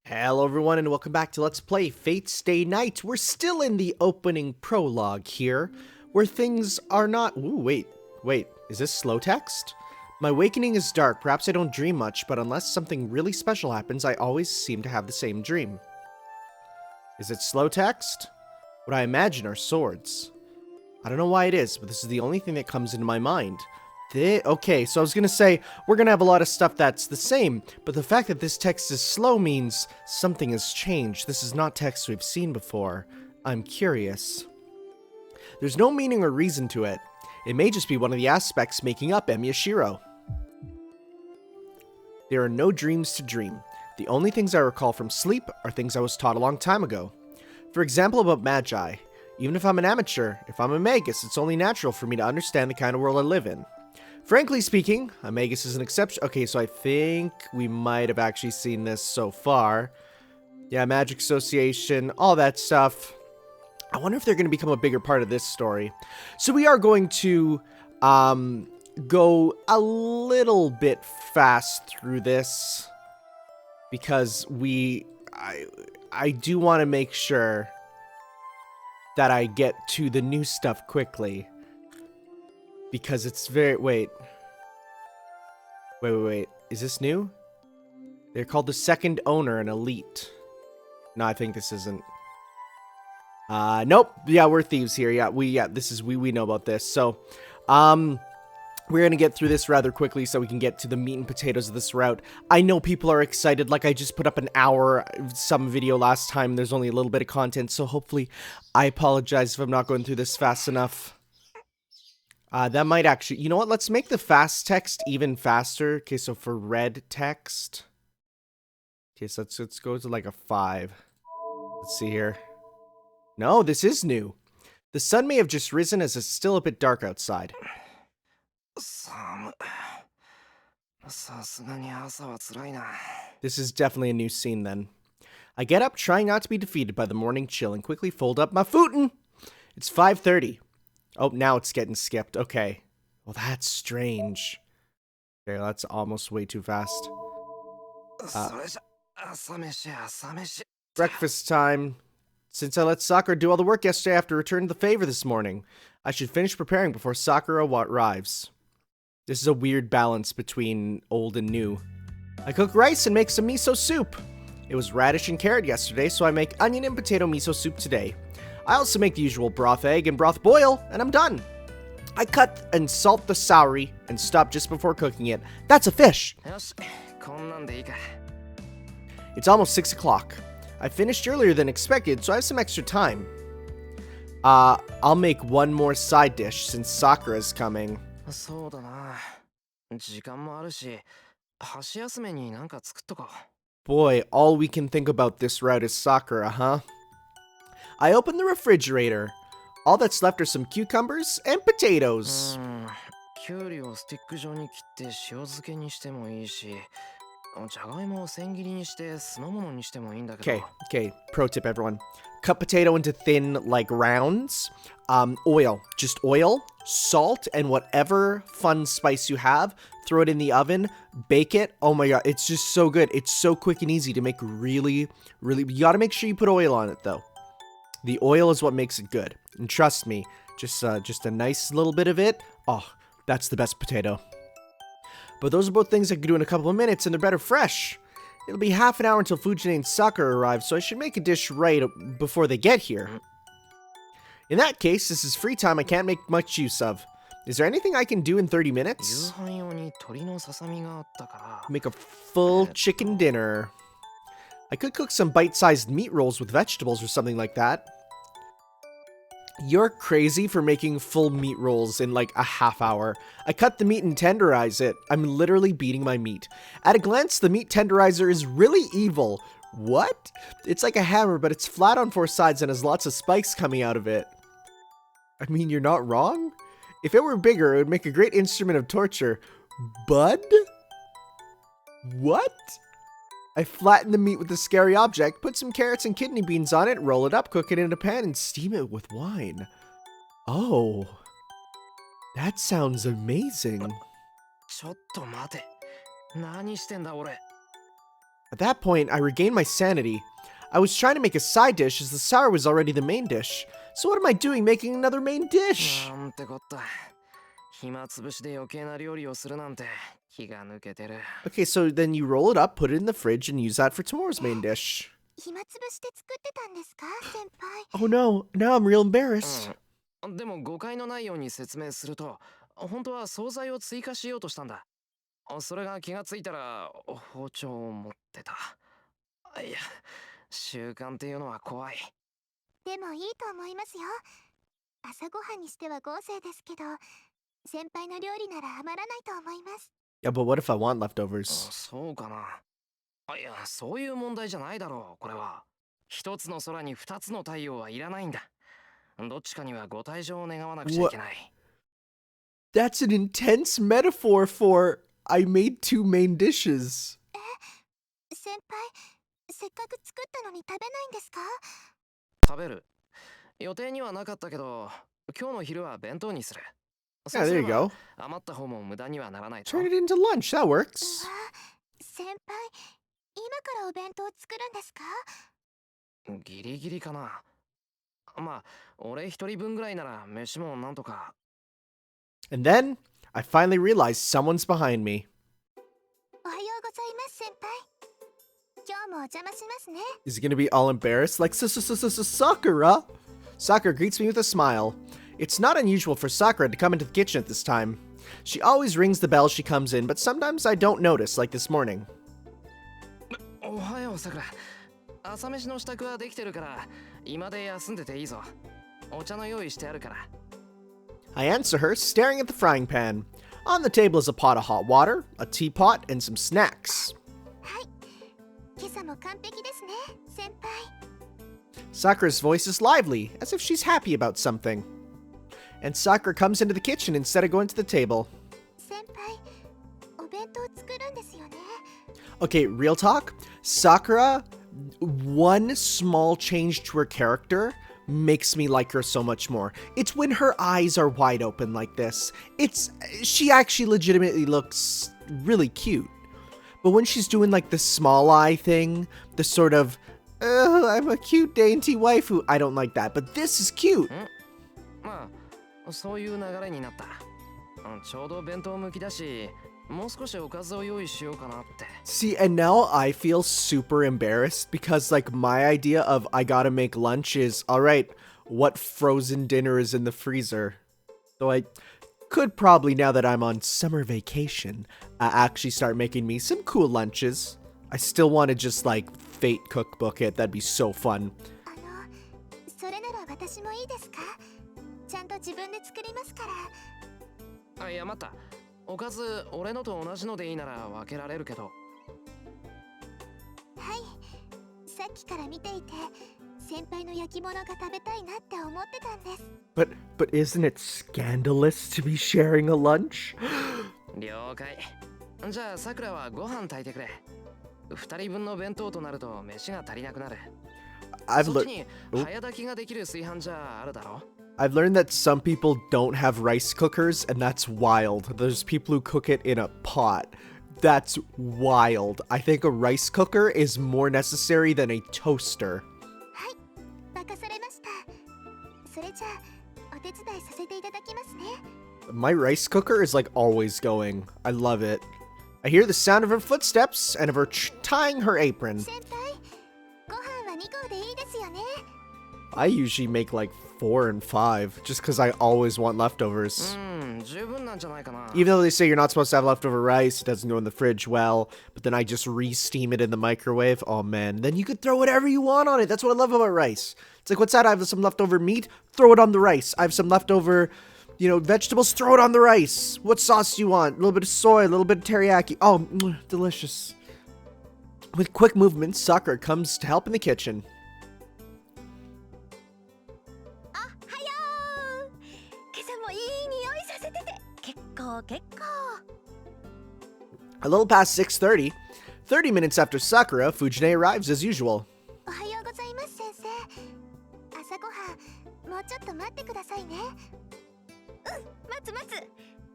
Hello everyone and welcome back to Let's Play Fate Stay Night. We're still in the opening prologue here, where things are not— Ooh, wait, is this slow text? My awakening is dark, perhaps I don't dream much, but unless something really special happens, I always seem to have the same dream. Is it slow text? What I imagine are swords. I don't know why it is, but this is the only thing that comes into my mind. Okay, so I was gonna say, we're gonna have a lot of stuff that's the same, but the fact that this text is slow means something has changed. This is not text we've seen before. I'm curious. There's no meaning or reason to it. It may just be one of the aspects making up Emyashiro. There are no dreams to dream. The only things I recall from sleep are things I was taught a long time ago. For example, about magi. Even if I'm an amateur, if I'm a magus, it's only natural for me to understand the kind of world I live in. Frankly speaking, a magus is an exception. Okay, so I think we might have actually seen this so far. Yeah, magic association, all that stuff. I wonder if they're going to become a bigger part of this story. So we are going to go a little bit fast through this because I do want to make sure that I get to the new stuff quickly. Because it's very— Wait. Is this new? They're called the second owner and elite. No, I think this isn't. Nope. Yeah, we're thieves here. Yeah, we know about this. So, we're gonna get through this rather quickly so we can get to the meat and potatoes of this route. I know people are excited. Like, I just put up an hour some video last time. There's only a little bit of content, so hopefully I apologize if I'm not going through this fast enough. That might actually— You know what? Let's make the fast text even faster. Okay, so for red text. Okay, so let's go to like a 5. Let's see here. No, this is new. The sun may have just risen as it's still a bit dark outside. This is definitely a new scene then. I get up, trying not to be defeated by the morning chill, and quickly fold up my futon. It's 5:30. Oh, now it's getting skipped. Okay. Well, that's strange. Okay, that's almost way too fast. Breakfast time. Since I let Sakura do all the work yesterday, I have to return the favor this morning. I should finish preparing before Sakura arrives. This is a weird balance between old and new. I cook rice and make some miso soup. It was radish and carrot yesterday, so I make onion and potato miso soup today. I also make the usual broth egg and broth boil, and I'm done. I cut and salt the sauri and stop just before cooking it. That's a fish! It's almost 6 o'clock. I finished earlier than expected, so I have some extra time. I'll make one more side dish since Sakura's coming. Boy, all we can think about this route is Sakura, huh? I open the refrigerator. All that's left are some cucumbers and potatoes. Okay, pro tip everyone. Cut potato into thin, like, rounds. Oil. Just oil, salt, and whatever fun spice you have. Throw it in the oven, bake it. Oh my god, it's just so good. It's so quick and easy to make really— You gotta make sure you put oil on it, though. The oil is what makes it good. And trust me, just a nice little bit of it. Oh, that's the best potato. But those are both things I can do in a couple of minutes, and they're better fresh. It'll be half an hour until Fujine and Sakura arrive, so I should make a dish right before they get here. In that case, this is free time I can't make much use of. Is there anything I can do in 30 minutes? Make a full chicken dinner. I could cook some bite-sized meat rolls with vegetables or something like that. You're crazy for making full meat rolls in like a half hour. I cut the meat and tenderize it. I'm literally beating my meat. At a glance, the meat tenderizer is really evil. What? It's like a hammer, but it's flat on 4 sides and has lots of spikes coming out of it. I mean, you're not wrong. If it were bigger, it would make a great instrument of torture. Bud? What? I flatten the meat with the scary object, put some carrots and kidney beans on it, roll it up, cook it in a pan, and steam it with wine. Oh. That sounds amazing. At that point, I regained my sanity. I was trying to make a side dish as the sour was already the main dish. So what am I doing making another main dish? なんてこった。暇つぶしで余計な料理をするなんて気が抜けてる。Okay, so then you roll it up, put it in the fridge, and use that for tomorrow's main dish. 暇つぶして作ってたんですか、先輩。Oh no, now I'm real embarrassed. でも誤解のないように説明すると、本当は惣菜を追加しようとしたんだ。それが気がついたら包丁を持ってた。いや、習慣っていうのは怖い。でもいいと思いますよ。朝ごはんにしては豪勢ですけど、先輩の料理なら余らないと思います。Yeah, but what if I want leftovers? そうかな。いや、そういう問題じゃないだろう、これは。一つの空に二つの太陽はいらないんだ。どっちかにはご退場を願わなくちゃいけない。That's an intense metaphor for I made two main dishes. 先輩、せっかく作ったのに食べないんですか？食べる。予定にはなかったけど、今日の昼は弁当にする。Yeah, there you go. 余った方も無駄にはならないと。 Turn it into lunch, that works. 先輩、今からお弁当作るんですか？ギリギリかな。まあ、俺一人分ぐらいなら飯もなんとか。And then, I finally realized someone's behind me. おはようございます、先輩。今日もお邪魔しますね。 Is he gonna be all embarrassed like Sakura? Sakura greets me with a smile. It's not unusual for Sakura to come into the kitchen at this time. She always rings the bell as she comes in, but sometimes I don't notice, like this morning. おはよう、さくら。朝飯の支度はできてるから、今で休んでていいぞ。お茶の用意してあるから。I answer her, staring at the frying pan. On the table is a pot of hot water, a teapot, and some snacks. はい。今朝も完璧ですね、先輩。 Sakura's voice is lively, as if she's happy about something. And Sakura comes into the kitchen instead of going to the table. 先輩、お弁当作るんですよね。 Okay, real talk. Sakura, one small change to her character makes me like her so much more. It's when her eyes are wide open like this. She actually legitimately looks really cute. But when she's doing like the small eye thing, the sort of, I'm a cute dainty waifu, I don't like that. But this is cute. まあ、そういう流れになった。ちょうど弁当向きだし、もう少しおかずを用意しようかなって。 See, and now I feel super embarrassed because like my idea of I gotta make lunch is, all right, what frozen dinner is in the freezer? Though I could probably, now that I'm on summer vacation, actually start making me some cool lunches. I still want to just like fate cookbook it. That'd be so fun. それなら私もいいですか？ちゃんと自分で作りますから。いや、待った。おかず、俺のと同じのでいいなら分けられるけど。はい。さっきから見ていて、先輩の焼き物が食べたいなって思ってたんです。But isn't it scandalous to be sharing a lunch? 了解。じゃあ、さくらはご飯炊いてくれ。二人分の弁当となると飯が足りなくなる。そっちに早炊きができる炊飯ジャーあるだろ？ I've learned that some people don't have rice cookers, and that's wild. There's people who cook it in a pot. That's wild. I think a rice cooker is more necessary than a toaster. はい、任されました。それじゃあ、お手伝いさせていただきますね。 My rice cooker is like always going. I love it. I hear the sound of her footsteps and of her tying her apron. 先輩、ご飯は2合でいいですよね。 I usually make like 4 and 5 just because I always want leftovers. 十分なんじゃないかな。 Even though they say you're not supposed to have leftover rice, it doesn't go in the fridge well, but then I just re-steam it in the microwave. Oh man, then you could throw whatever you want on it. That's what I love about rice. It's like, what's that? I have some leftover meat, throw it on the rice. I have some leftover, vegetables, throw it on the rice. What sauce do you want? A little bit of soy, a little bit of teriyaki. Oh, delicious. With quick movements, Sakura comes to help in the kitchen. A little past 6:30, 30 minutes after Sakura, Fujine arrives as usual. おはようございます、先生。朝ごはん、もうちょっと待ってくださいね。待つ待つ。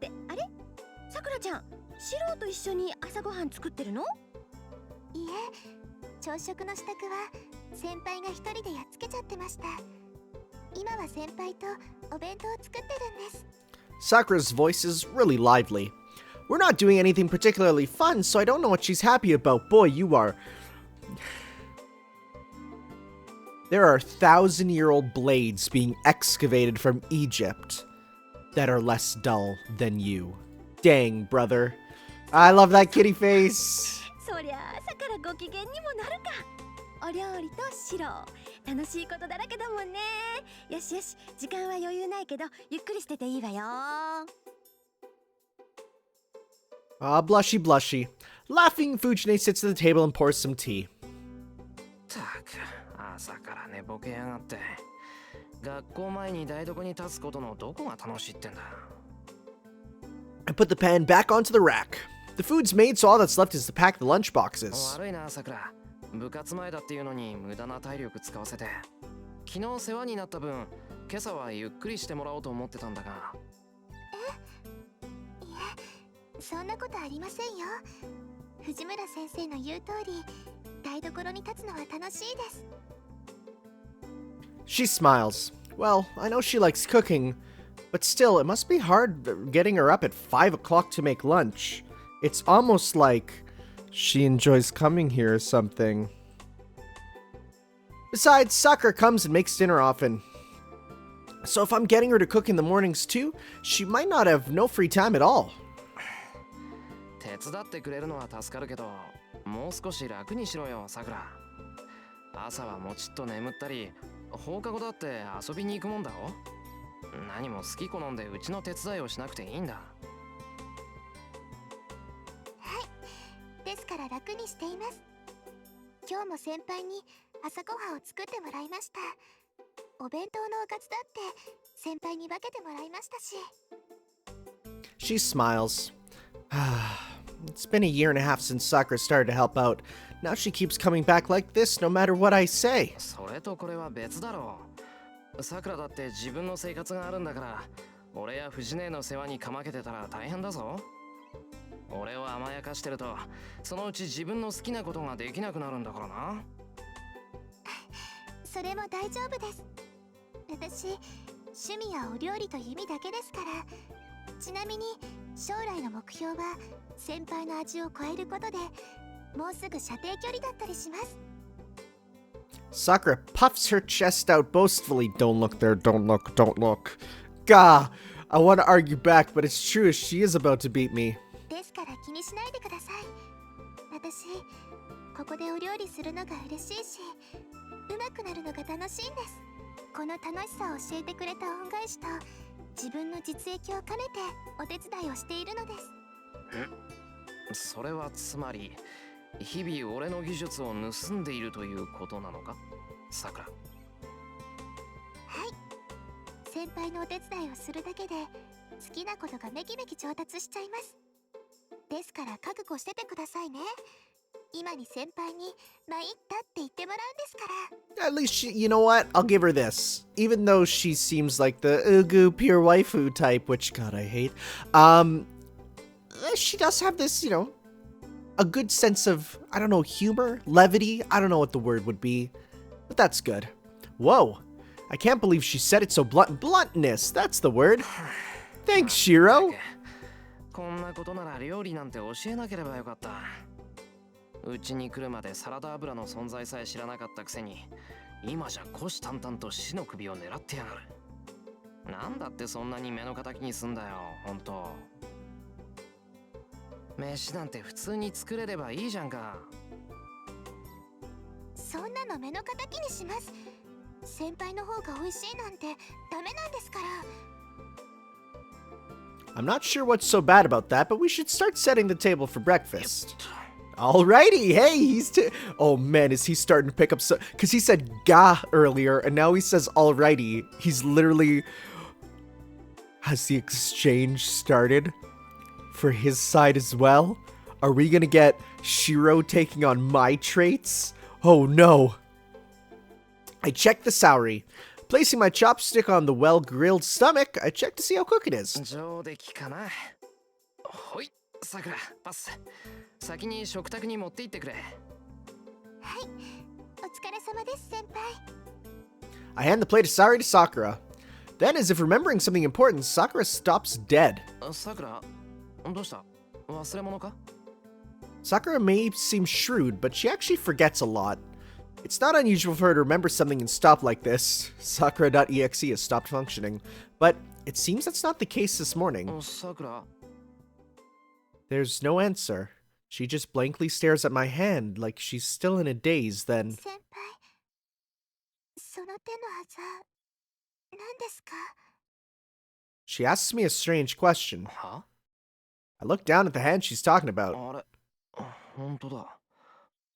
で、あれ？さくらちゃん、シローと一緒に朝ごはん作ってるの？いえ、朝食の支度は先輩が一人でやっつけちゃってました。今は先輩とお弁当を作ってるんです。 Sakura's voice is really lively. We're not doing anything particularly fun, so I don't know what she's happy about. Boy, you are. There are 1,000-year-old blades being excavated from Egypt that are less dull than you. Dang, brother. I love that kitty face. そりゃ朝からご機嫌にもなるか。お料理と白楽しいことだらけだもんね。よしよし、時間は余裕ないけどゆっくりしてていいわよ。Ah, blushy, blushy. Laughing, Fujine sits at the table and pours some tea. たく、朝から寝ぼけやがって。学校前に台所に立つことのどこが楽しいってんだ。I put the pan back onto the rack. The food's made, so all that's left is to pack the lunch boxes. 悪いな、さくら。部活前だっていうのに無駄な体力使わせて。昨日世話になった分、今朝はゆっくりしてもらおうと思ってたんだが。いえ、そんなことありませんよ。藤村先生の言う通り、台所に立つのは楽しいです。 She smiles. Well, I know she likes cooking, but still, it must be hard getting her up at 5 o'clock to make lunch. It's almost like she enjoys coming here or something. Besides, Sakura comes and makes dinner often. So if I'm getting her to cook in the mornings too, she might not have no free time at all. 手伝ってくれるのは助かるけど、もう少し楽にしろよ、さくら。朝はもちっと眠ったり、放課後だって遊びに行くもんだろ。何も好き好んでうちの手伝いをしなくていいんだ。ですから楽にしています。今日も先輩に朝ごはんを作ってもらいました。お弁当のおかずだって先輩に分けてもらいましたし。 She smiles. It's been a year and a half since Sakura started to help out. Now she keeps coming back like this no matter what I say. それとこれは別だろう。さくらだって自分の生活があるんだから、俺や藤姉の世話にかまけてたら大変だぞ。俺を甘やかしてると、そのうち自分の好きなことができなくなるんだからな。それも大丈夫です。私、趣味やお料理という意味だけですから。ちなみに将来の目標は先輩の味を超えることで、もうすぐ射程距離だったりします。 Sakura puffs her chest out boastfully. Don't look there, don't look, don't look. Gah! I want to argue back, but it's true, she is about to beat me. ですから気にしないでください。私、ここでお料理するのが嬉しいし、うまくなるのが楽しいんです。この楽しさを教えてくれた恩返しと、自分の実益を兼ねてお手伝いをしているのです。それはつまり、日々俺の技術を盗んでいるということなのか、さくら。はい。先輩のお手伝いをするだけで、好きなことがめきめき上達しちゃいます。ですから覚悟しててくださいね。今に先輩に参ったって言ってもらうんですから。 At least she, you know what? I'll give her this. Even though she seems like the ugu pure waifu type, which God I hate. She does have this, you know, a good sense of, I don't know, humor, levity. I don't know what the word would be, but that's good. Whoa. I can't believe she said it so bluntness. That's the word. Thanks, Shiro. こんなことなら料理なんて教えなければよかった。うちに来るまでサラダ油の存在さえ知らなかったくせに、今じゃ虎視眈々と死の首を狙ってやがる。なんだってそんなに目の敵にすんだよ、ほんと。飯なんて普通に作れればいいじゃんか。そんなの目の敵にします。先輩の方が美味しいなんてダメなんですから。 I'm not sure what's so bad about that, but we should start setting the table for breakfast. Alrighty, hey, oh man, is he starting to pick up so, because he said ga earlier, and now he says alrighty. He's literally, has the exchange started for his side as well? Are we gonna get Shiro taking on my traits? Oh no. I checked the salary. Placing my chopstick on the well-grilled stomach, I check to see how quick it is. 上出来かな。ほい、さくら、パス。先に食卓に持って行ってくれ。お疲れ様です先輩。 I hand the plate of sari to Sakura. Then, as if remembering something important, Sakura stops dead. さくら、どうした？忘れ物か？ Sakura may seem shrewd, but she actually forgets a lot. It's not unusual for her to remember something and stop like this. Sakura.exe has stopped functioning. But it seems that's not the case this morning. さくら、 There's no answer. She just blankly stares at my hand like she's still in a daze, then... 先輩、その手のあざ、何ですか？ She asks me a strange question. は？ I look down at the hand she's talking about. あれ、本当だ。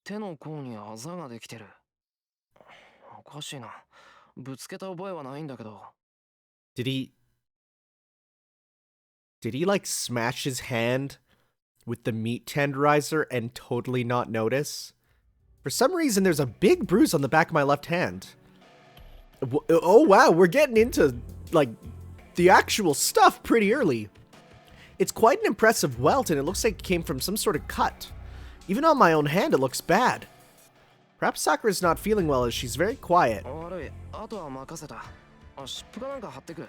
手の甲にあざができてる。おかしいな。ぶつけた覚えはないんだけど。Did he like smash his hand with the meat tenderizer and totally not notice? For some reason, there's a big bruise on the back of my left hand. Oh wow, we're getting into, like, the actual stuff pretty early. It's quite an impressive welt, and it looks like it came from some sort of cut. Even on my own hand, it looks bad. Perhaps Sakura's not feeling well as she's very quiet. 悪い、あとは任せた。湿布かなんか貼ってく。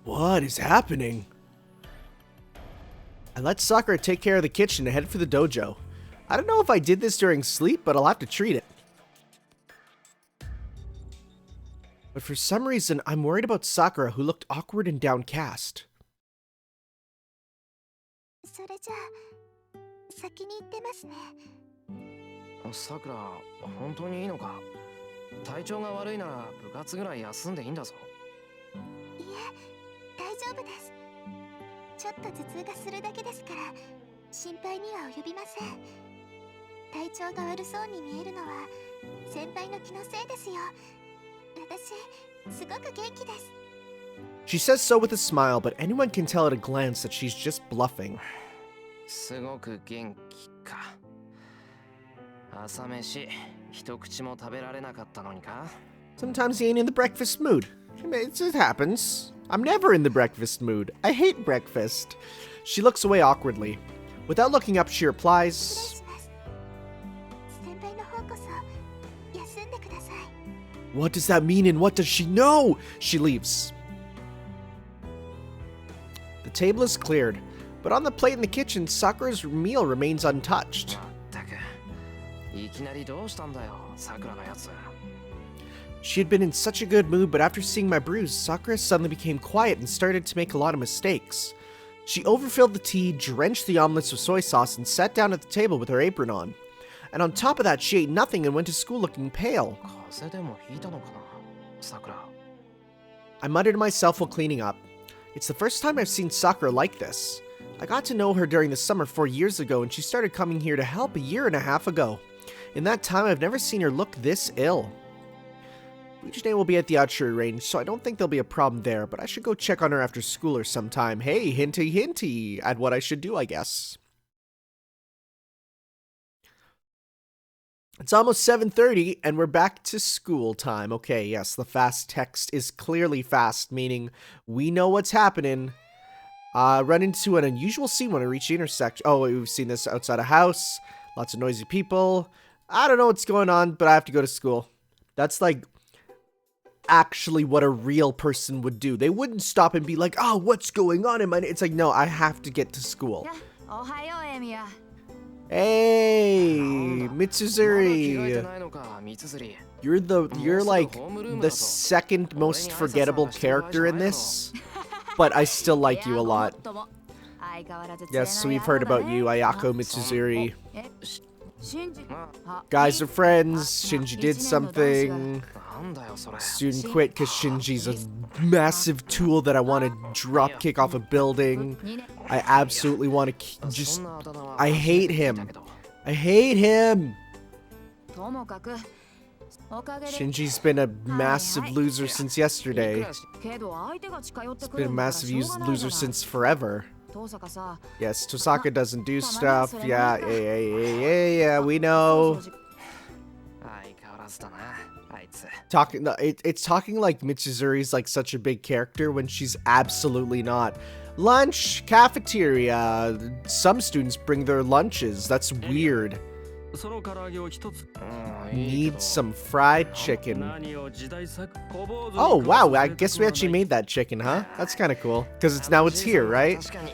What is happening? I let Sakura take care of the kitchen and head for the dojo. I don't know if I did this during sleep, but I'll have to treat it. But for some reason, I'm worried about Sakura, who looked awkward and downcast. それじゃあ先に行ってますね。さくら、本当にいいのか？体調が悪いなら部活ぐらい休んでいいんだぞ。いえ、大丈夫です。ちょっと頭痛がするだけですから心配には及びません。体調が悪そうに見えるのは先輩の気のせいですよ。私すごく元気です。 She says so with a smile, but anyone can tell at a glance that she's just bluffing. すごく元気か。朝飯一口も食べられなかったのにか？ Sometimes he ain't in the breakfast mood. It happens. I'm never in the breakfast mood. I hate breakfast. She looks away awkwardly. Without looking up, she 失礼 replies, します。先輩の方こそ休んでください。 What does that mean and what does she know? She leaves. The table is cleared, but on the plate in the kitchen, Sakura's meal remains untouched. まったく、いきなりどうしたんだよ、さくらのやつ。 She had been in such a good mood, but after seeing my bruise, Sakura suddenly became quiet and started to make a lot of mistakes. She overfilled the tea, drenched the omelets with soy sauce, and sat down at the table with her apron on. And on top of that, she ate nothing and went to school looking pale. 風邪でもひいたのかな、さくら。 I muttered to myself while cleaning up. It's the first time I've seen Sakura like this. I got to know her during the summer 4 years ago, and she started coming here to help a year and a half ago. In that time, I've never seen her look this ill. Each day will be at the archery range, so I don't think there'll be a problem there, but I should go check on her after school or sometime. Hey, hinty hinty at what I should do, I guess. It's almost 7:30, and we're back to school time. Okay, yes, the fast text is clearly fast, meaning we know what's happening. Run into an unusual scene when I reach the intersection. Oh, we've seen this outside a house. Lots of noisy people. I don't know what's going on, but I have to go to school. That's like actually what a real person would do. They wouldn't stop and be like, oh, what's going on in my... It's like, no, I have to get to school. Hey, Mitsuzuri. You're like the second most forgettable character in this, but I still like you a lot. Yes, we've heard about you, Ayako Mitsuzuri. Guys are friends, Shinji did something. Student quit because Shinji's a massive tool that I want to drop kick off a building. I absolutely want to just... I hate him. I hate him. Shinji's been a massive loser since yesterday. He's been a massive loser since forever. Yes, Tosaka doesn't do stuff. Yeah, we know. It's talking like Mitsuzuri's like such a big character when she's absolutely not. Lunch, cafeteria. Some students bring their lunches. That's weird. その唐揚げを一つ。Need some fried chicken. 何を時代作小坊主に Oh, 食わ wow. せ I て guess we actually made that chicken, huh? That's kind of cool. Because it's now it's here, right? 確かに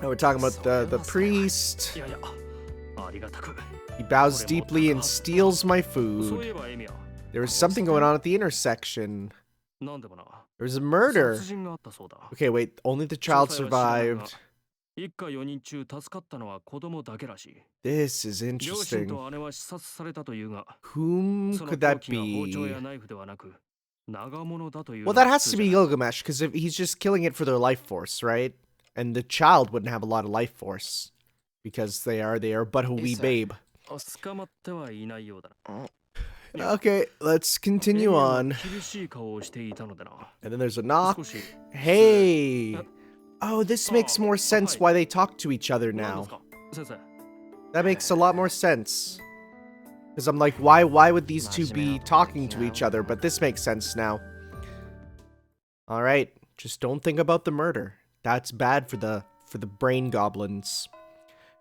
Now we're talking about the priest. いやいや、ありがたく。 He bows deeply and steals my そうい food. えばエミヤ、 There was something going on at the intersection. なんでもな。 There was a murder. 殺人があったそうだ。 Okay, wait. Only the child 詳細は知らないが survived. 一家4人中助かったのは子供だけらしい。 This is 両親 interesting. と姉は刺殺されたというが、 Whom その could 凶 that 器が包丁 be? やナイフではなく、長物だという Well, の that が has 普 to 通 be じゃ。 Gilgamesh, because if he's just killing it for their life force, right? And the child wouldn't have a lot of life force because they are but a wee Yes, sir. babe. 捕まってはいないようだな。 Okay, let's エミ continue ヤは on. 厳しい顔をしていたのでな。 And then there's a knock. 少し。 Hey! Oh, this makes more sense hi. why they talk to each other 何で now. すか先生。 That makes a lot more sense. Because I'm like, why would these two be talking to each other? But this makes sense now. Alright, just don't think about the murder. That's bad for the brain goblins.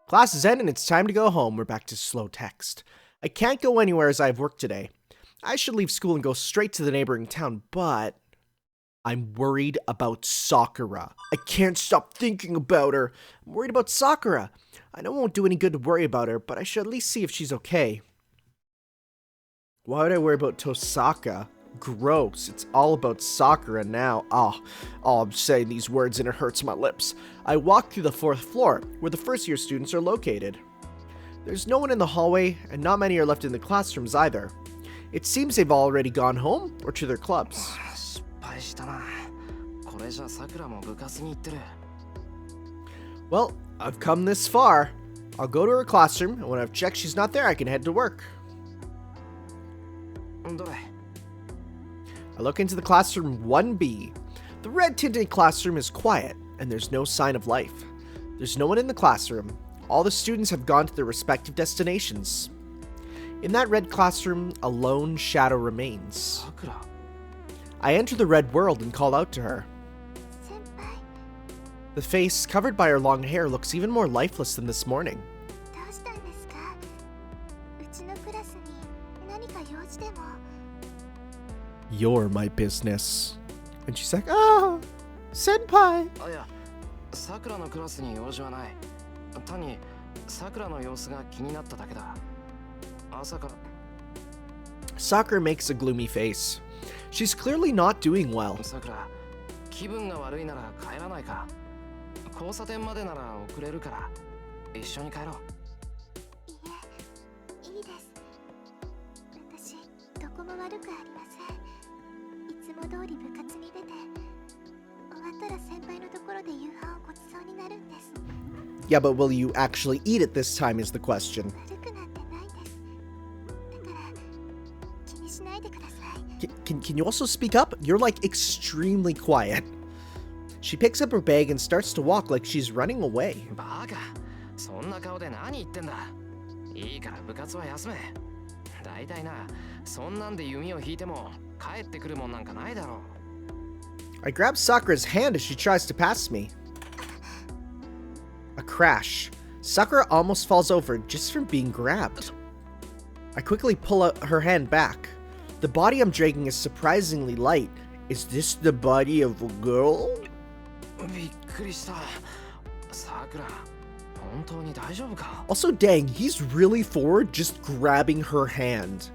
Class is ended and it's time to go home. We're back to slow text. I can't go anywhere as I have work today. I should leave school and go straight to the neighboring town, but I'm worried about Sakura. I can't stop thinking about her. I'm worried about Sakura. I know it won't do any good to worry about her, but I should at least see if she's okay. Why would I worry about Tosaka? Gross. It's all about Sakura now. Oh, I'm saying these words and it hurts my lips. I walk through the 4th floor, where the first-year students are located. There's no one in the hallway, and not many are left in the classrooms either. It seems they've already gone home or to their clubs. 失敗したな。これじゃさくらも部活に行ってる。 Well, I've come this far. I'll go to her classroom, and when I've checked she's not there, I can head to work. どれ I look into the classroom 1B. The red-tinted classroom is quiet, and there's no sign of life. There's no one in the classroom. All the students have gone to their respective destinations. In that red classroom, a lone shadow remains. さくら I enter the red world and call out to her. 先輩 The face, covered by her long hair, looks even more lifeless than this morning. どうしたんですか？うちのクラスに何か用事でも。 You're my business. And she's like, ah, senpai. あいやさくらのクラスに用事はない。単にさくらの様子が気になっただけだ。朝から Sakura makes a gloomy face. She's clearly not doing well. さくら気分が悪いなら帰らないか。交差点までなら遅れるから一緒に帰ろう。いえ、いいです。私、どこも悪くありません。いつも通り部活に出て、終わったら先輩のところで夕飯をごちそうになるんです。 Yeah, but will you actually eat it this time is the question. 悪くなんてないんです。だから気にしないでください。 Can you also speak up? You're like extremely quiet. She picks up her bag and starts to walk like she's running away. バカそんな顔で何言ってんだ。いいから部活は休め。だいたいなそんなんで弓を引いても帰ってくるもんなんかないだろう。 I grab Sakura's hand as she tries to pass me. A crash. Sakura almost falls over just from being grabbed. I quickly pull out her hand back. The body I'm dragging is surprisingly light. Is this the body of a girl? びっくりした。さくら本当に大丈夫か。 Also, dang, he's really forward just grabbing her hand.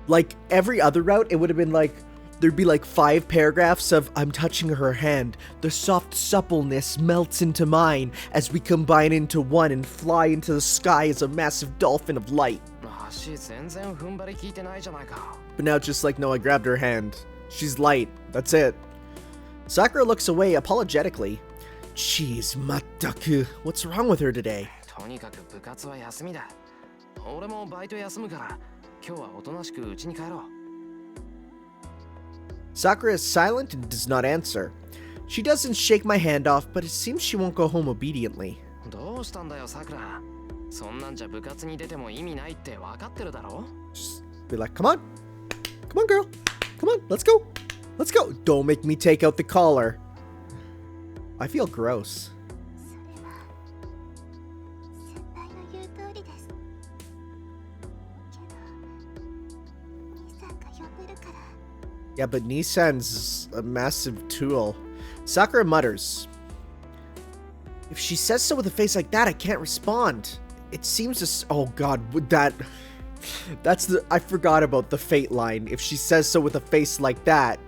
Like, every other route, it would have been like, there'd be like 5 paragraphs of, I'm touching her hand. The soft suppleness melts into mine as we combine into one and fly into the sky as a massive dolphin of light. 足全然踏ん張り効いてないじゃないか。 But now it's just like, no, I grabbed her hand. She's light. That's it. Sakura looks away apologetically. Jeez, Mataku. What's wrong with her today? とにかく部活は休みだ。俺もバイト休むから今日はおとなしく家に帰ろう。 Sakura is silent and does not answer. She doesn't shake my hand off, but it seems she won't go home obediently. どうしたんだよさくら。そんなんじゃ部活に出ても意味ないって分かってるだろ。 Just be like, come on. Come on, girl. Come on, let's go. Let's go. Don't make me take out the collar. I feel gross. それは先輩の言う通りです。呼べるから。 Yeah, but Nissan's a massive tool. Sakura mutters. If she says so with a face like that, I can't respond. It seems to... Oh god, would that... That's the... I forgot about the fate line. If she says so with a face like that,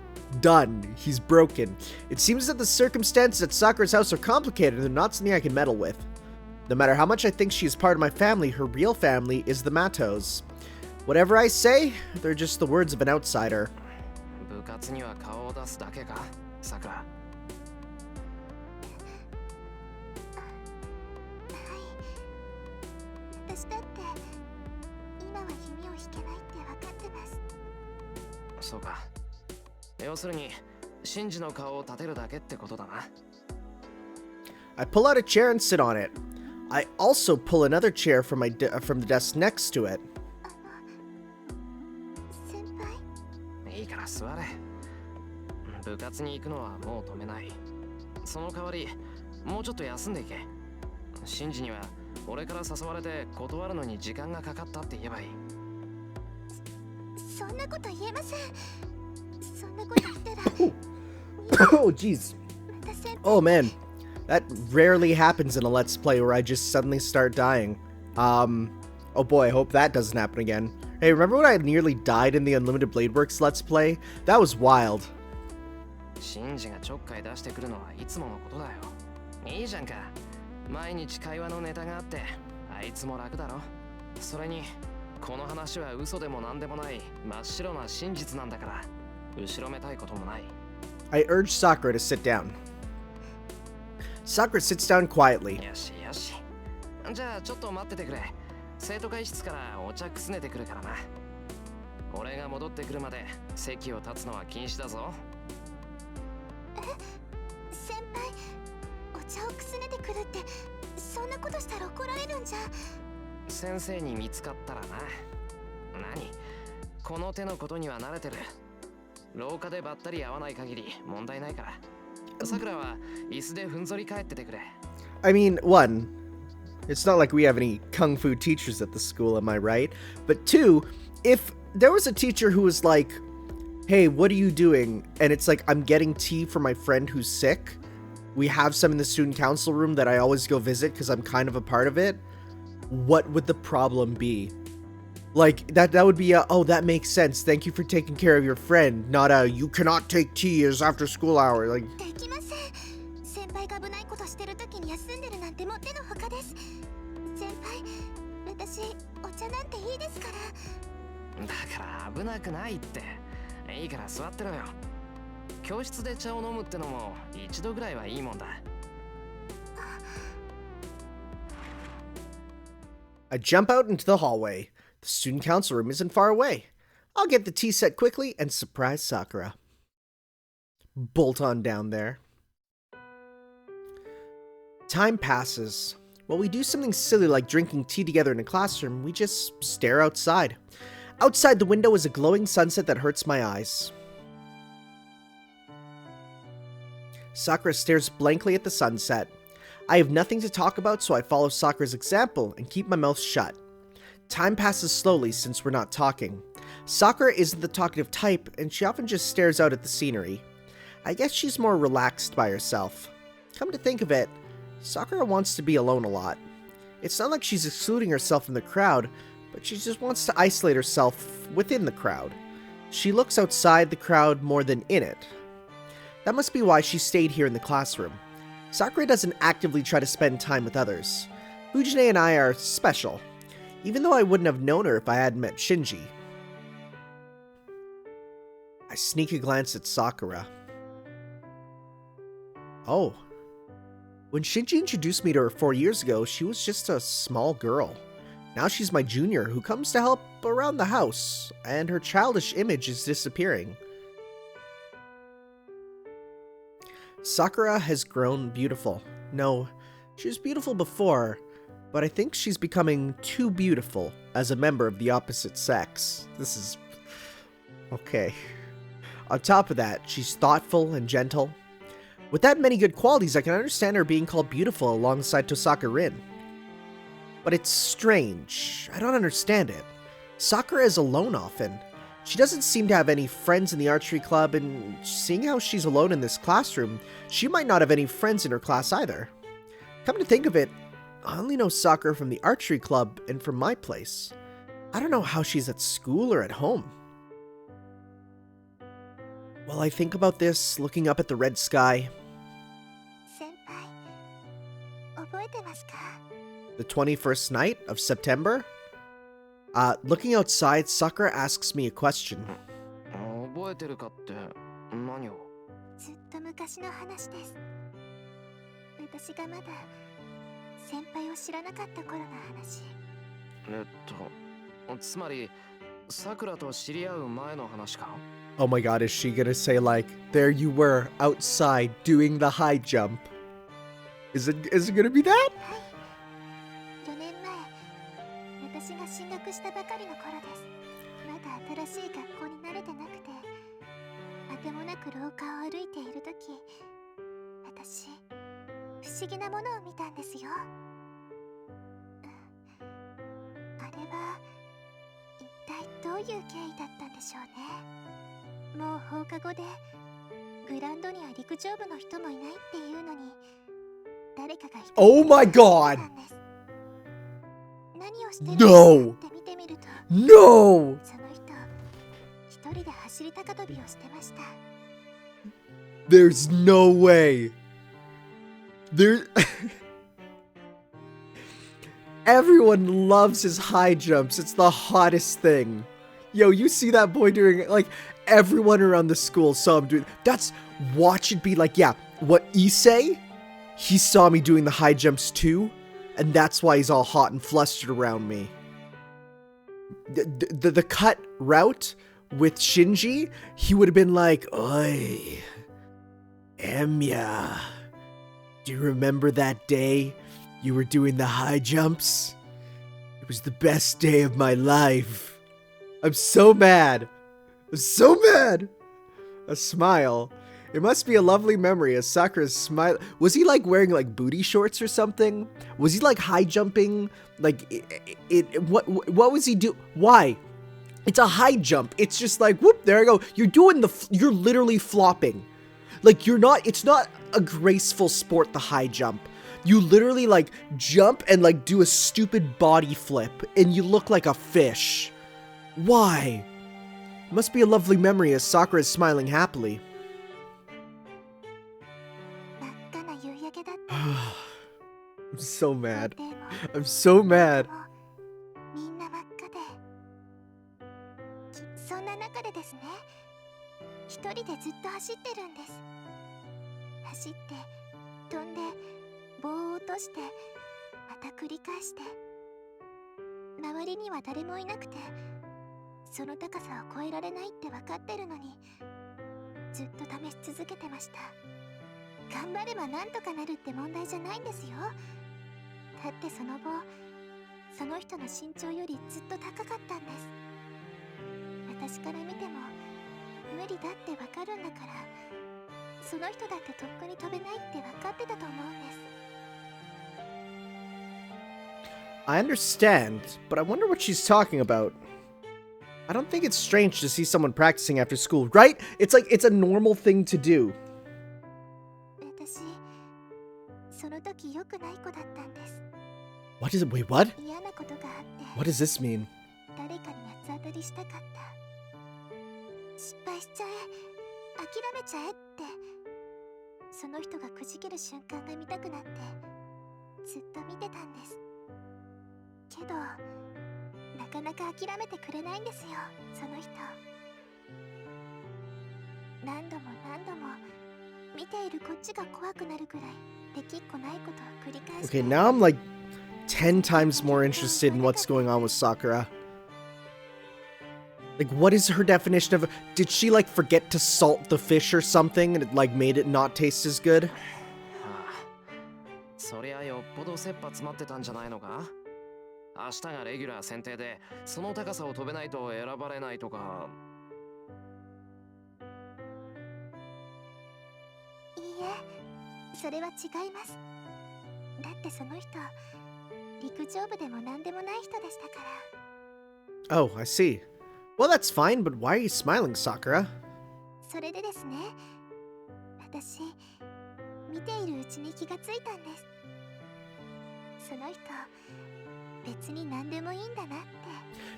done. He's broken. It seems that the circumstances at Sakura's house are complicated and not something I can meddle with. No matter how much I think she is part of my family, her real family is the Matos. Whatever I say, they're just the words of an outsider. 部活には顔を出すだけか、さくら。はい。私だって今は弓を引けないって分かってます。そうか。要するに、シンジの顔を立てるだけってことだな。I pull out a chair and sit on it. I also pull another chair from from the desk next to it. 先輩。いいから座れ。部活に行くのはもう止めない。その代わり、もうちょっと休んでいけ。シンジには俺から誘われて断るのに時間がかかったって言えばいい。そんなこと言えません。そんなこと言ったら。Oh, jeez. Oh, man. That rarely happens in a Let's Play where I just suddenly start dying. Oh boy, I hope that doesn't happen again. Hey, remember when I nearly died in the Unlimited Blade Works Let's Play? That was wild. シンジがちょっかい出してくるのはいつものことだよ。いいじゃんか。毎日会話のネタがあって、あいつも楽だろ。それに、この話は嘘でもなんでもない真っ白な真実なんだから、後ろめたいこともない。I urge Sakura to sit down. Sakura sits down quietly. よしよし。じゃあちょっと待っててくれ。生徒会室からお茶くすねてくるからな。俺が戻ってくるまで席を立つのは禁止だぞ。先輩、お茶をくすねてくるってそんなことしたら怒られるんじゃ。先生に見つかったらな。何？この手のことには慣れてる。廊下でばったり会わない限り問題ないから。さくらは椅子でふんぞり返っててくれ。I mean, one, it's not like we have any kung fu teachers at the school, am I right? But two, if there was a teacher who was like, hey, what are you doing? And it's like, I'm getting tea for my friend who's sick. We have some in the student council room that I always go visit because I'm kind of a part of it. What would the problem be? Like, that would be a, oh, that makes sense. Thank you for taking care of your friend. Not a, you cannot take tea as after school hour. Like, できません。先輩が危ないことしてる時に休んでるなんてもってのほかです。先輩、私お茶なんていいですから。だから危なくないって。いいから座ってろよ。教室で茶を飲むってのも一度ぐらいはいいもんだ。I jump out into the hallway. The student council room isn't far away. I'll get the tea set quickly and surprise Sakura. Bolt on down there. Time passes. While we do something silly like drinking tea together in a classroom, we just stare outside. Outside the window is a glowing sunset that hurts my eyes. Sakura stares blankly at the sunset. I have nothing to talk about, so I follow Sakura's example and keep my mouth shut. Time passes slowly since we're not talking. Sakura isn't the talkative type, and she often just stares out at the scenery. I guess she's more relaxed by herself. Come to think of it, Sakura wants to be alone a lot. It's not like she's excluding herself from the crowd, but she just wants to isolate herself within the crowd. She looks outside the crowd more than in it. That must be why she stayed here in the classroom. Sakura doesn't actively try to spend time with others. Fujine and I are special, even though I wouldn't have known her if I hadn't met Shinji. I sneak a glance at Sakura. Oh. When Shinji introduced me to her 4 years ago, she was just a small girl. Now she's my junior who comes to help around the house, and her childish image is disappearing. Sakura has grown beautiful. No, she was beautiful before, but I think she's becoming too beautiful as a member of the opposite sex. This is... okay. On top of that, she's thoughtful and gentle. With that many good qualities, I can understand her being called beautiful alongside Tosaka Rin. But it's strange. I don't understand it. Sakura is alone often. She doesn't seem to have any friends in the archery club, and seeing how she's alone in this classroom, she might not have any friends in her class either. Come to think of it, I only know Sakura from the archery club and from my place. I don't know how she's at school or at home. While I think about this, looking up at the red sky, 先輩覚えてますか？ the 21st night of September, looking outside, Sakura asks me a question. 覚えてるかって何を？ずっと昔の話です。私がまだ先輩を知らなかった頃の話。つまりさくらと知り合う前の話か？ Oh my god, is she gonna say like, there you were outside doing the high jump? Is it gonna be that? はい。4年前、私が進学したばかりの頃です。まだ新しい学校に慣れてなくて、あてもなく廊下を歩いているとき、私、不思議なものを見たんですよ。あれは、一体どういう経緯だったんでしょうね。もう放課後で、グラウンドには陸上部の人もいないっていうのに、誰かが一人 Oh my god! 何をしてるのかって見てみると、 No! その人、一人で走り高跳びをしてました。 There's no way. There. Everyone loves his high jumps. It's the hottest thing. Yo, you see that boy doing it? Like, everyone around the school saw him doing. That's watch it be like, yeah, what Issei? He saw me doing the high jumps too, and that's why he's all hot and flustered around me. The cut route with Shinji, he would have been like, Oi, Emiya, do you remember that day you were doing the high jumps? It was the best day of my life. I'm so mad. I'm so mad. A smile. It must be a lovely memory as Sakura's smile. Was he like wearing like booty shorts or something? Was he like high jumping? Like what was he do? Why? It's a high jump. It's just like whoop, there I go. You're literally flopping. Like it's not a graceful sport, the high jump. You literally like jump and like do a stupid body flip and you look like a fish. Why? It must be a lovely memory as Sakura is smiling happily. 真っ赤な夕焼けだって。 I'm so mad. 校庭も I'm so mad. みんな真っ赤で、そんな中でですね、一人でずっと走ってるんです。走って飛んで棒を落としてまた繰り返して、周りには誰もいなくて、その高さを越えられないって分かってるのに、ずっと試し続けてました。頑張ればなんとかなるって問題じゃないんですよ。だってその棒、その人の身長よりずっと高かったんです。私から見ても無理だってわかるんだから、その人だってとっくに飛べないって分かってたと思うんです。 I understand, but I wonder what she's talking about. I don't think it's strange to see someone practicing after school, right? It's like it's a normal thing to do. 私、その時良くない子だったんです。 What is it? Wait, what? 嫌なことがあって、 What does this mean? 誰かに八つ当たりしたかった。失敗しちゃえ、諦めちゃえって、その人がくじける瞬間が見たくなってずっと見てたんです。けどなかなか諦めてくれないんですよ、その人。何度も何度も見ているこっちが怖くなるぐらいできっこないことを繰り返して。 Okay, now I'm like 10 times more interested in what's going on with Sakura. Like, what is her definition of... Did she, like, forget to salt the fish or something and it, like, made it not taste as good? そりゃよっぽど切羽詰まってたんじゃないのか？明日がレギュラー選定でその高さを飛べないと選ばれないとか。いいえ、それは違います。だってその人、陸上部でも何でもない人でしたから。 Oh, I see. Well, that's fine, but why are you smiling, Sakura? それでですね、私見ているうちに気がついたんです。その人別に何でもいいんだなっ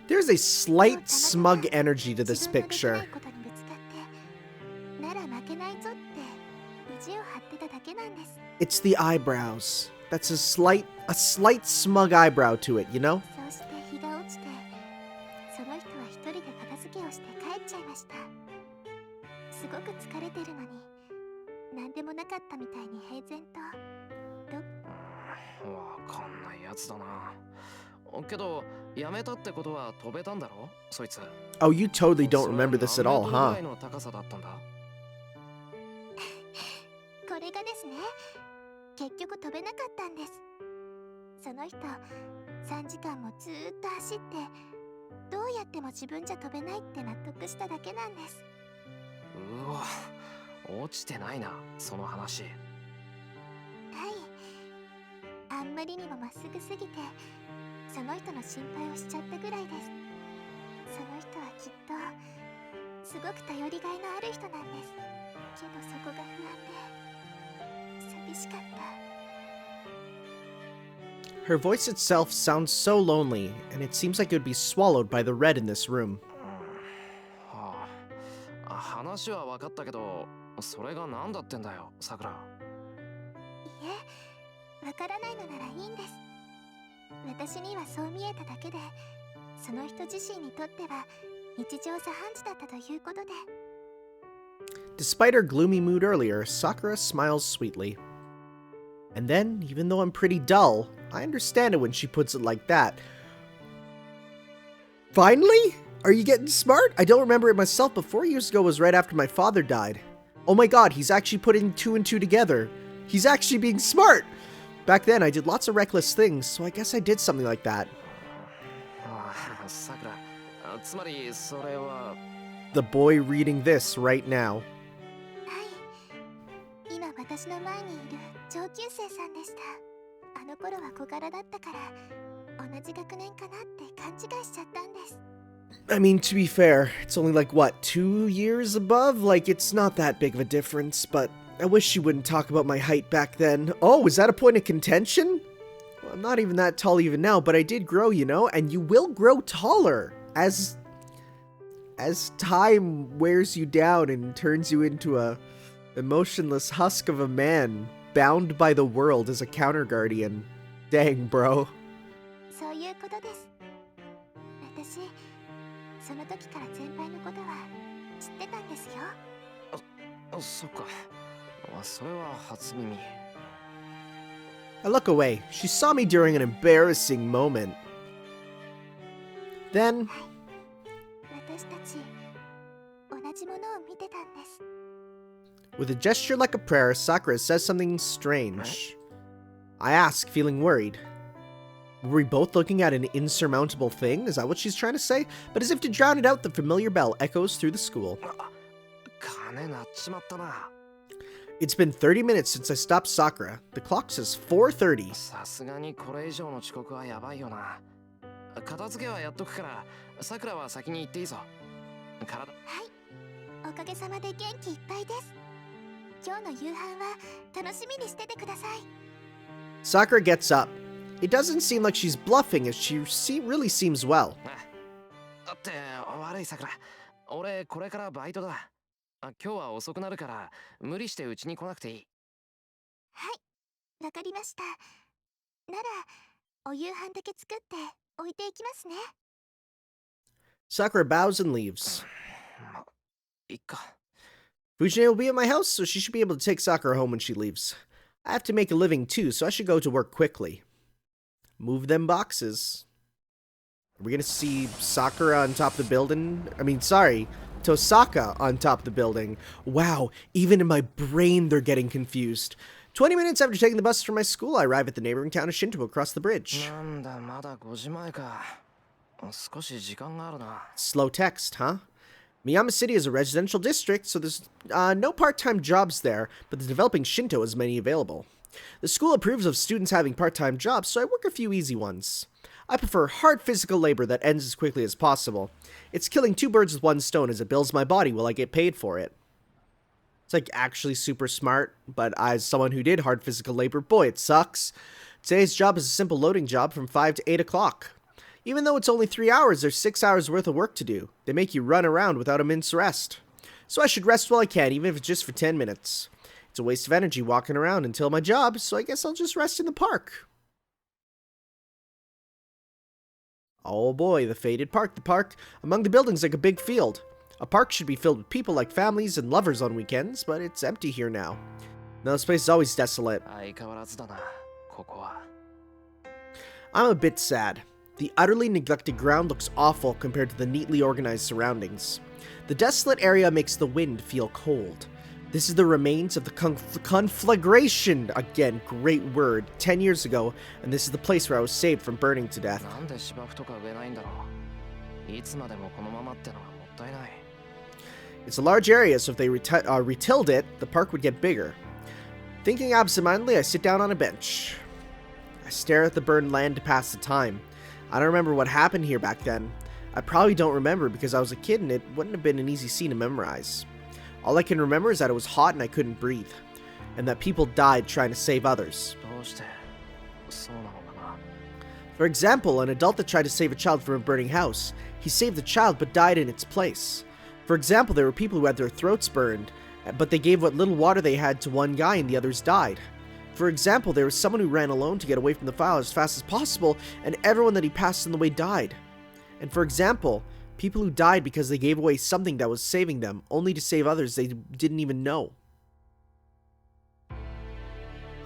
て。 There's a slight smug energy to this 自分のできな picture. いことにぶつかってなら負けないぞって意地を張ってただけなんです。 It's the eyebrows. That's a slight smug eyebrow to it, you know? そうして日が落ちて、その人は一人で片付けをして帰っちゃいました。すごく疲れてるのに何でもなかったみたいに平然と。わかんないやつだな。けどやめたってことは飛べたんだろそいつ。 Oh, you totally don't remember this at all, それは何メートルぐ huh? らいの高さだったんだ。これがですね、結局飛べなかったんです。その人3時間もずーっと走って、どうやっても自分じゃ飛べないって納得しただけなんです。うわ、落ちてないなその話。はい、あんまりにもまっすぐすぎてその人の心配をしちゃったぐらいです。その人はきっとすごく頼りがいのある人なんです。けどそこが不安で寂しかった。 Her voice itself sounds so lonely, and it seems like it would be swallowed by the red in this room. はあ、話は分かったけどそれが何だってんだよさくら。いえ、わからないのならいいんです。私にはそう見えただけで、その人自身にとっては日常茶飯事だったということで。 Despite her gloomy mood earlier, Sakura smiles sweetly. And then, even though I'm pretty dull, I understand it when she puts it like that. Finally? Are you getting smart? I don't remember it myself, but 4 years ago was right after my father died. Oh my god, he's actually putting 2 and 2 together. He's actually being smart! Back then, I did lots of reckless things, so I guess I did something like that. さくら、つまりそれは。 The boy reading this right now. はい、今私の前にいる上級生さんでした。あの頃は小柄だったから同じ学年かなって勘違いしちゃったんです。 I mean, to be fair, it's only like, what, 2 years above? Like, it's not that big of a difference, but I wish she wouldn't talk about my height back then. Oh, is that a point of contention? Well, I'm not even that tall even now, but I did grow, you know, and you will grow taller as time wears you down and turns you into a emotionless husk of a man bound by the world as a counter guardian. Dang, bro. そういうことです。私、その時から先輩のことは知ってたんですよ。そっか、それは初耳。 I look away. She saw me during an embarrassing moment. Then, 私たち同じものを見てたんです。 with a gesture like a prayer, Sakura says something strange. I ask, feeling worried. Were we both looking at an insurmountable thing? Is that what she's trying to say? But as if to drown it out, the familiar bell echoes through the school. 鐘鳴っちまったな。 It's been 30 minutes since I stopped Sakura. The clock says 4:30. さすがにこれ以上の遅刻はやばいよな。片付けはやっとくから、さくらは先に行っていいぞ。体。はい、おかげさまで元気いっぱいです。今日の夕飯は楽しみにしててください。 Sakura gets up. It doesn't seem like she's bluffing, as she really seems well. だって悪いさくら、俺これからバイトだ。今日は遅くなるから無理してうちに来なくていい。はい、わかりました。ならお夕飯だけ作って置いていきますね。 Sakura bows and leaves. ま、いっか。 Fujine will be at my house, so she should be able to take Sakura home when she leaves. I have to make a living too, so I should go to work quickly. Move them boxes. Are we gonna see Sakura on top of the building? I mean, sorry, Tosaka on top of the building. Wow, even in my brain they're getting confused. 20 minutes after taking the bus from my school, I arrive at the neighboring town of Shinto across the bridge. なんだまだ5時前か。少し時間があるな。 Slow text, huh? Miyama City is a residential district, so there's no part-time jobs there, but the developing Shinto has many available. The school approves of students having part-time jobs, so I work a few easy ones. I prefer hard physical labor that ends as quickly as possible. It's killing two birds with one stone as it builds my body while I get paid for it. It's like actually super smart, but as someone who did hard physical labor, boy, it sucks. Today's job is a simple loading job from 5 to 8 o'clock. Even though it's only 3 hours, there's 6 hours worth of work to do. They make you run around without a minute's rest. So I should rest while I can, even if it's just for 10 minutes. It's a waste of energy walking around until my job, so I guess I'll just rest in the park. Oh boy, the faded park. The park among the buildings like a big field. A park should be filled with people like families and lovers on weekends, but it's empty here now. Now this place is always desolate. 相変わらずだな、ここは。 I'm a bit sad. The utterly neglected ground looks awful compared to the neatly organized surroundings. The desolate area makes the wind feel cold. This is the remains of the conflagration, again, great word, 10 years ago, and this is the place where I was saved from burning to death. なんで芝生とか植えないんだろう。いつまでもこのままってのはもったいない。 It's a large area, so if they retilled it, the park would get bigger. Thinking absentmindedly, I sit down on a bench. I stare at the burned land to pass the time. I don't remember what happened here back then. I probably don't remember because I was a kid and it wouldn't have been an easy scene to memorize. All I can remember is that it was hot and I couldn't breathe, and that people died trying to save others. どうしてそうなのかな。 For example, an adult that tried to save a child from a burning house. He saved the child but died in its place. For example, there were people who had their throats burned, but they gave what little water they had to one guy and the others died. For example, there was someone who ran alone to get away from the fire as fast as possible, and everyone that he passed on the way died. And for example, people who died because they gave away something that was saving them, only to save others they didn't even know.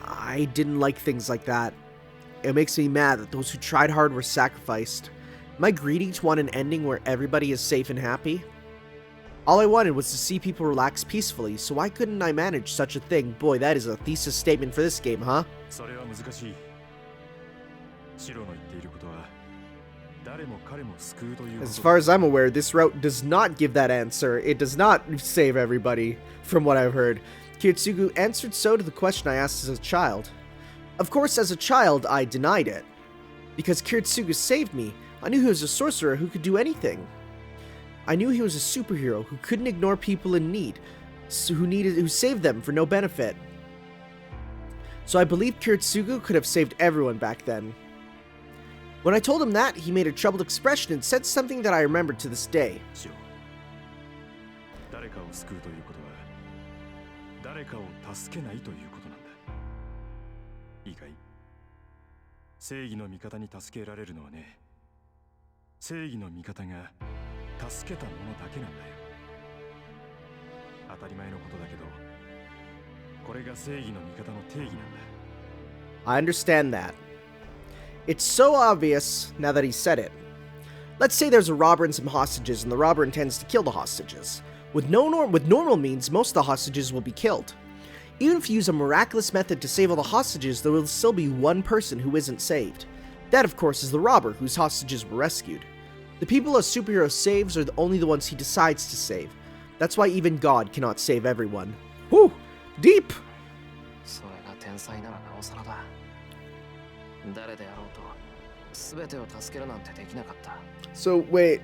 I didn't like things like that. It makes me mad that those who tried hard were sacrificed. Am I greedy to want an ending where everybody is safe and happy? All I wanted was to see people relax peacefully, so why couldn't I manage such a thing? Boy, that is a thesis statement for this game, huh? それは難しい。シロの言っていることは誰も彼も救うということ。 As far as I'm aware, this route does not give that answer. It does not save everybody, from what I've heard. Kiritsugu answered so to the question I asked as a child. Of course, as a child, I denied it. Because Kiritsugu saved me, I knew he was a sorcerer who could do anything. I knew he was a superhero who couldn't ignore people in need, who saved them for no benefit. So I believed Kiritsugu could have saved everyone back then. When I told him that, he made a troubled expression and said something that I remember to this day. シロ、誰かを救うということは誰かを助けないということなんだ。いいかい？正義の味方に助けられるのはね、正義の味方が助けたものだけなんだよ。当たり前のことだけど、これが正義の味方の定義なんだ。 I understand that. It's so obvious now that he said it. Let's say there's a robber and some hostages, and the robber intends to kill the hostages. With normal means, most of the hostages will be killed. Even if you use a miraculous method to save all the hostages, there will still be one person who isn't saved. That, of course, is the robber whose hostages were rescued. The people a superhero saves are only the ones he decides to save. That's why even God cannot save everyone. Whew! Deep! それが天才ならなおさらだ。誰であろうと全てを助けるなんてできなかった。 So, wait.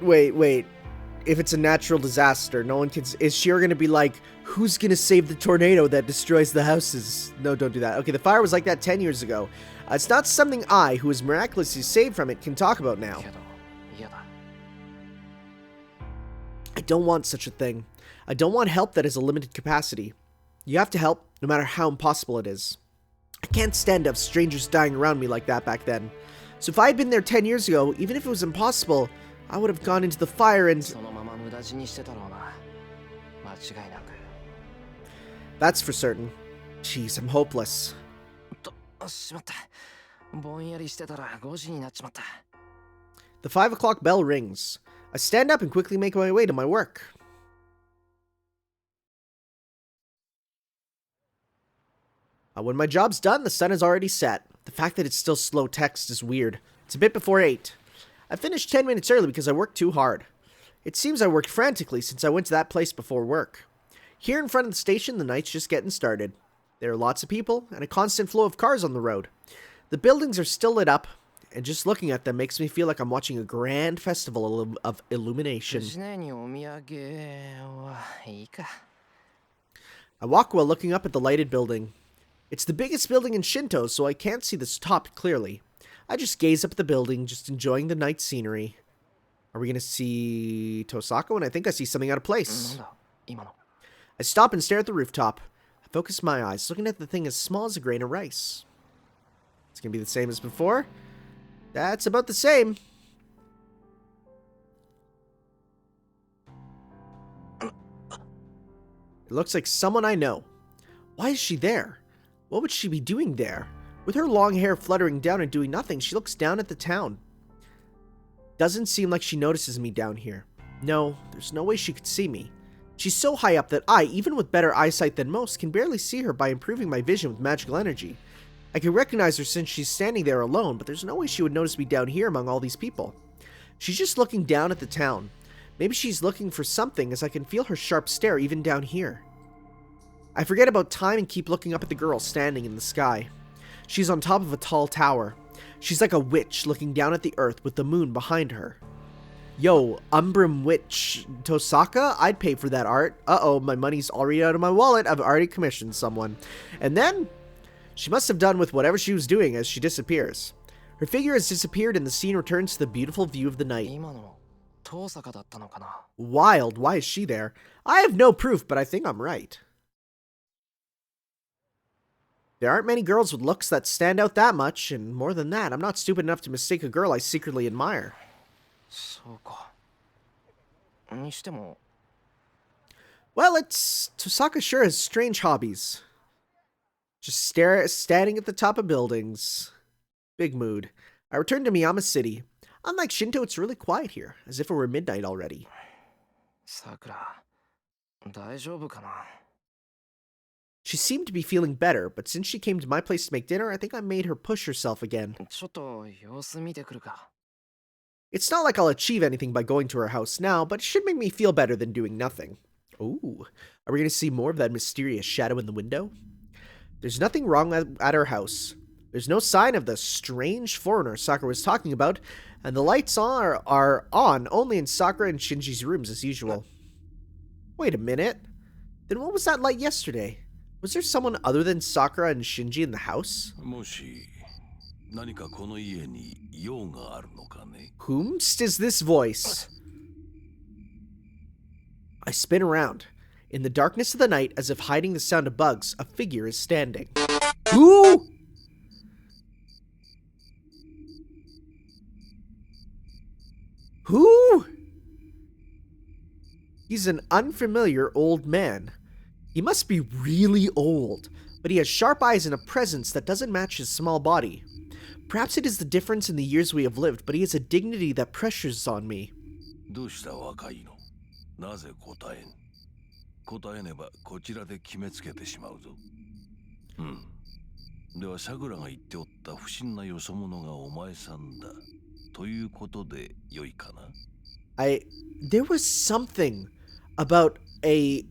If it's a natural disaster, no one can... Is Shira gonna be like, who's gonna save the tornado that destroys the houses? No, don't do that. Okay, the fire was like that 10 years ago. It's not something I, who was miraculously saved from it, can talk about now. けど嫌だ。 I don't want such a thing. I don't want help that has a limited capacity. You have to help, no matter how impossible it is. I can't stand to have strangers dying around me like that back then. So if I had been there 10 years ago, even if it was impossible, I would have gone into the fire and... そのまま無駄死にしてたろうな。間違いなく。 That's for certain. Jeez, I'm hopeless. しまった。ぼんやりしてたら5時になっちまった。 The 5 o'clock bell rings. I stand up and quickly make my way to my work. When my job's done, the sun is already set. The fact that it's still slow text is weird. It's a bit before 8. I finished 10 minutes early because I worked too hard. It seems I worked frantically since I went to that place before work. Here in front of the station, the night's just getting started. There are lots of people and a constant flow of cars on the road. The buildings are still lit up, and just looking at them makes me feel like I'm watching a grand festival of illumination. 藤姉にお土産はいいか。 I walk while looking up at the lighted building. It's the biggest building in Shinto, so I can't see the top clearly. I just gaze up at the building, just enjoying the night scenery. Are we gonna see Tosako? And I think I see something out of なん place. だ今の。 I stop and stare at the rooftop. I focus my eyes, looking at the thing as small as a grain of rice. It's gonna be the same as before. That's about the same. It looks like someone I know. Why is she there? What would she be doing there? With her long hair fluttering down and doing nothing, she looks down at the town. Doesn't seem like she notices me down here. No, there's no way she could see me. She's so high up that I, even with better eyesight than most, can barely see her by improving my vision with magical energy. I can recognize her since she's standing there alone, but there's no way she would notice me down here among all these people. She's just looking down at the town. Maybe she's looking for something, as I can feel her sharp stare even down here. I forget about time and keep looking up at the girl standing in the sky. She's on top of a tall tower. She's like a witch looking down at the earth with the moon behind her. Yo, Umbrum Witch Tosaka? I'd pay for that art. Uh-oh, my money's already out of my wallet. I've already commissioned someone. And then, she must have done with whatever she was doing as she disappears. Her figure has disappeared and the scene returns to the beautiful view of the night. 今の遠坂だったのかな。 Wild, why is she there? I have no proof, but I think I'm right. There aren't many girls with looks that stand out that much, and more than that, I'm not stupid enough to mistake a girl I secretly admire. そうか。にしても Well, Tosaka sure has strange hobbies. Just standing at the top of buildings. Big mood. I return to Miyama City. Unlike Shinto, it's really quiet here, as if it were midnight already. さくら大丈夫かな。 She seemed to be feeling better, but since she came to my place to make dinner, I think I made her push herself again. ちょっと様子見てくるか。 It's not like I'll achieve anything by going to her house now, but it should make me feel better than doing nothing. Ooh, are we going to see more of that mysterious shadow in the window? There's nothing wrong at her house. There's no sign of the strange foreigner Sakura was talking about, and the lights are on only in Sakura and Shinji's rooms as usual. Wait a minute. Then what was that light yesterday? Was there someone other than Sakura and Shinji in the house? もし何かこの家に用があるのかね。 Whomst is this voice? I spin around. In the darkness of the night, as if hiding the sound of bugs, a figure is standing. Who? Who? He's an unfamiliar old man. He must be really old, but he has sharp eyes and a presence that doesn't match his small body. Perhaps it is the difference in the years we have lived, but he has a dignity that pressures on me. どうした若いの。なぜ答えん。答えねばこちらで決めつけてしまうぞ。うん。ではさくらが言っておった不審なよそ者がお前さんだ。ということでよいかな。There was something about a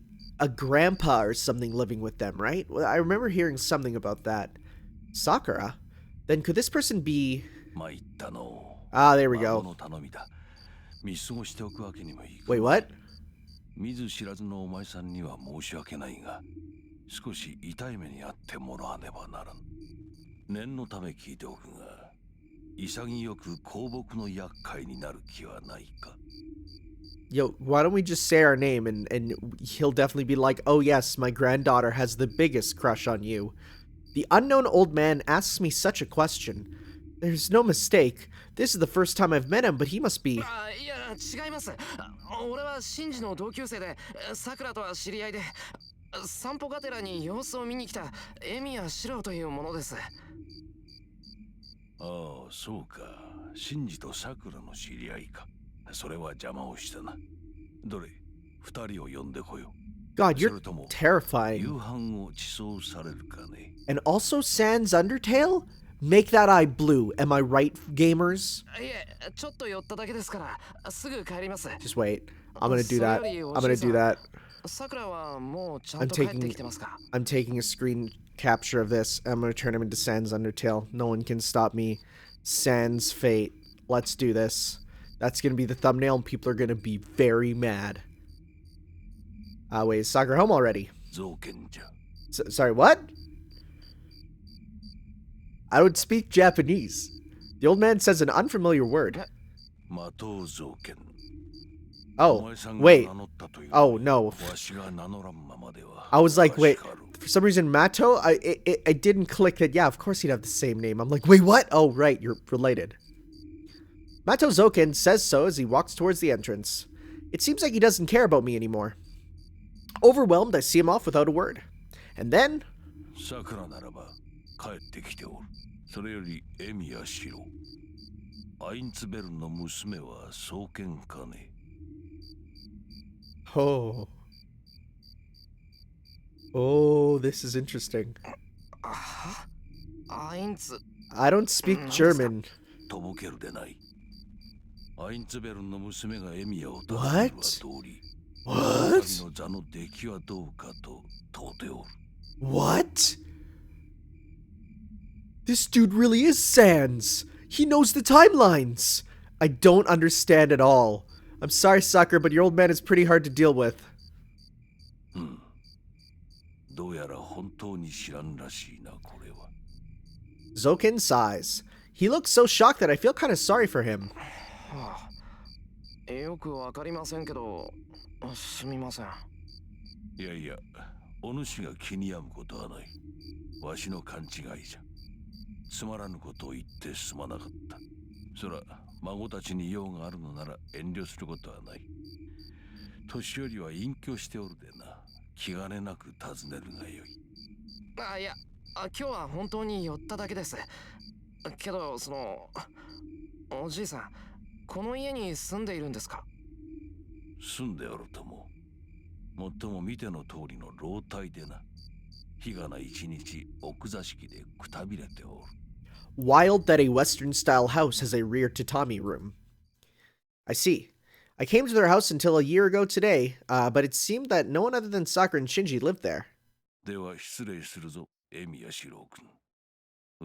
grandpa or something living with them, right? Well, I remember hearing something about that. Sakura? Then could this person be... 参ったの。 Ah, there we 孫 go. の頼みだ。見過ごしておくわけにもいく。 Wait, what? 見ず知らずのお前さんには申し訳ないが、少し痛い目にあってもらわねばならん。念のため聞いておくが、潔く公木の厄介になる気はないか。 Yo, why don't we just say our name and he'll definitely be like, oh yes, my granddaughter has the biggest crush on you. The unknown old man asks me such a question. There's no mistake. This is the first time I've met him, but he must be... あいや違います。俺はシンジの同級生でさくらとは知り合いで散歩がてらに様子を見に来たエミヤシロウというものです。ああ、そうか。シンジとさくらの知り合いか。それは邪魔をしたな。どれ、二人を呼んでこよう。 God, そ you're れとも terrifying. 夕飯を馳走されるかね。 And also Sans Undertale? Make that eye blue. Am I right, gamers? いえ、ちょっと寄っただけですからすぐ帰ります。 Just wait. I'm gonna do that. I'm gonna do that. さくらはもうちゃんと帰ってきてますか。 I'm taking a screen capture of this. I'm gonna turn him into Sans Undertale. No one can stop me. Sans Fate. Let's do this. That's gonna be the thumbnail, and people are gonna be very mad. Wait, is Sakura home already? 造剣じゃ。 Sorry, what? I don't speak Japanese. The old man says an unfamiliar word. 魔頭造剣。 Oh, お前さんが wait. 名乗ったという Oh, のに no. わしが名乗らんままでは I was like, wait. 叱る For some reason, Mato, I didn't click that. Yeah, of course he'd have the same name. I'm like, wait, what? Oh, right, you're related. Mato Zoken says so as he walks towards the entrance. It seems like he doesn't care about me anymore. Overwhelmed, I see him off without a word. And then... さくらならば帰ってきておる。それよりエミやシロ。アインツベルンの娘は双剣かね。 Oh. Oh, this is interesting. アインツ I don't speak German. とぼけるでない。アインツベルンの娘がエミヤを訪ねるは通り。 What? 二人の座の出来はどうかと問うておる。 What? This dude really is Sans. He knows the timelines. I don't understand at all. I'm sorry, Sakura, but your old man is pretty hard to deal with. どうやら本当に知らんらしいな、これは。 Zoken sighs. He looks so shocked that I feel kind of sorry for him. よくわかりませんけど、すみません。いやいや、お主が気に病むことはない。わしの勘違いじゃ。つまらぬことを言ってすまなかった。そら、孫たちに用があるのなら遠慮することはない。年寄りは隠居しておるでな。気兼ねなく尋ねるがよい。いや、今日は本当に寄っただけです。けど、おじいさん、この家に住んでいるんですか？住んでおるとも。もっとも見ての通りの老体でな。日がな一日奥座敷でくたびれておる。 Wild that a Western-style house has a rear tatami room. I see. I came to their house until a year ago today, but it seemed that no one other than Sakura and Shinji lived there. では失礼するぞ、エミヤシロウ君。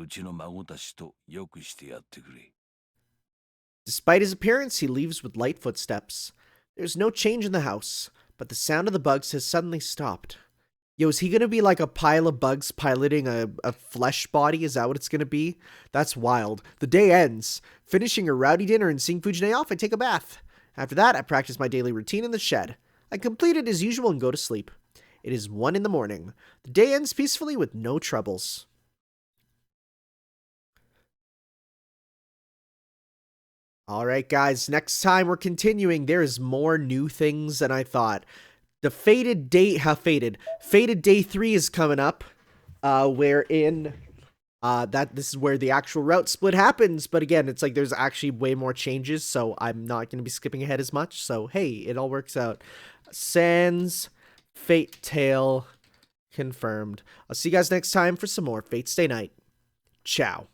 うちの孫たちとよくしてやってくれ。 Despite his appearance, he leaves with light footsteps. There's no change in the house, but the sound of the bugs has suddenly stopped. Yo, is he gonna be like a pile of bugs piloting a flesh body? Is that what it's gonna be? That's wild. The day ends. Finishing a rowdy dinner and seeing Fujine off, I take a bath. After that, I practice my daily routine in the shed. I complete it as usual and go to sleep. It is 1 in the morning. The day ends peacefully with no troubles. Alright guys, next time we're continuing. There is more new things than I thought. The Fated Day Day 3 is coming up, wherein this is where the actual route split happens, but again, it's like there's actually way more changes, so I'm not going to be skipping ahead as much, so hey, it all works out. Sans Fate Tale confirmed. I'll see you guys next time for some more Fate Stay Night. Ciao.